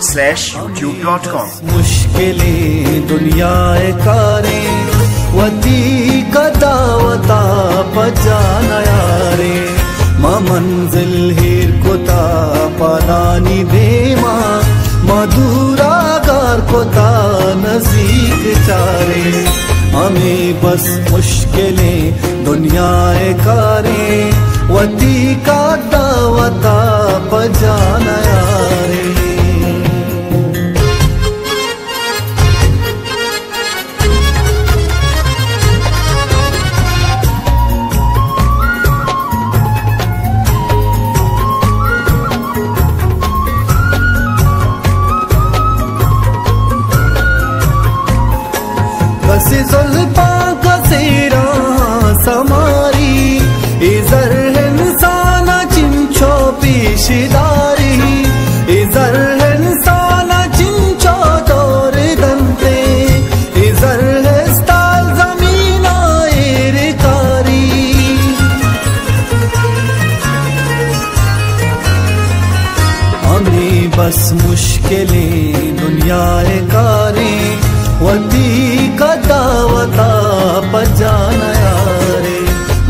www.youtube.com। मुश्किलें दुनियाए कारे वती कदावता पजाना यारे मा मंजिल हिर कोता पादानी देमा मधुरा गार कोता नजीक चारे हमें बस मुश्किलें दुनियाए कारे वती कदावता पजाना यारे। कसे जुल्फा कसेरा समारी इजर इंसाना चिंचो पेशदारी इजर इंसाना चिंचो दौर दंते इजर स्टाल जमीना एरकारी हमें बस मुश्किलें दुनियाए कारे वती कदावता पजाना यारे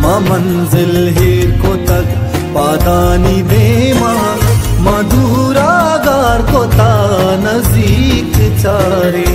मा मंजिल हिर को तक पादानी देमा मधुरा गार कोता नजीक चारे।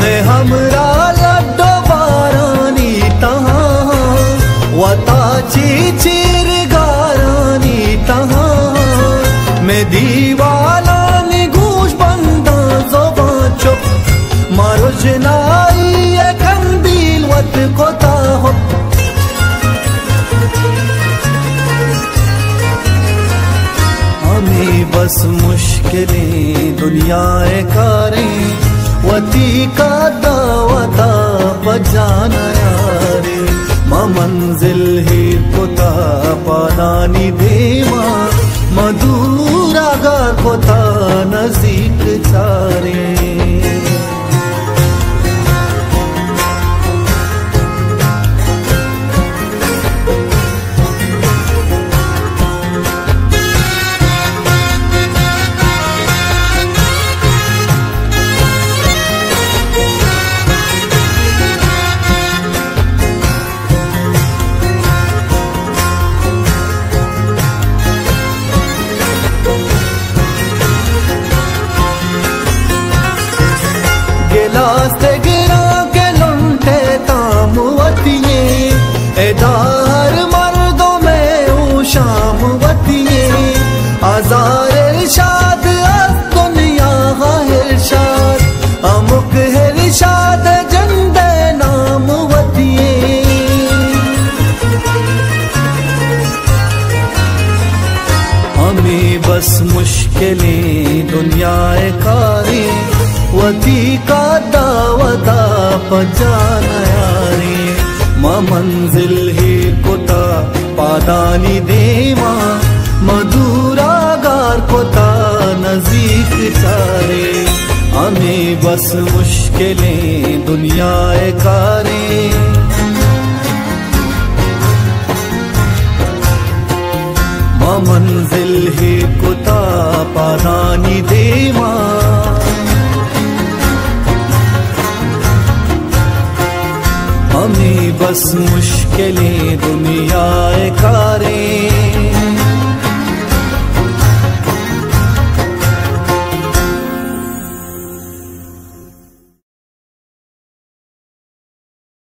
मैं हमरा लड्डो बारानी तहाँ वता चीर गारानी तहाँ मैं दीवाना निगूश बंदा ज़ुबान चुप मारो जनाई ये कंदील वत कोता हो हमें बस मुश्किलें दुनियाए कारें वती का दावता बजाना यारे मा मंजिल हिर कोता पादानी देमा मधुरा गार कोता नजीक चारे। गिलास ते गिरा के लुंठे ताम वतिये एदार मर्दों में ऊ शाम वतिये आजार इरशाद अस दुनिया का इरशाद अमुक इरशाद जंदे नाम वतिये हमें बस मुश्किलें दुनियाए कारे वती का दावता पजाना यारे मा मंजिल हिर कोता पादानी देमा मधुरा गार कोता नजीक चारे हमें बस मुश्किलें दुनियाए कारे मा मंजिल हिर कोता पादानी देमा हमें बस मुश्किलें दुनियाए कारे।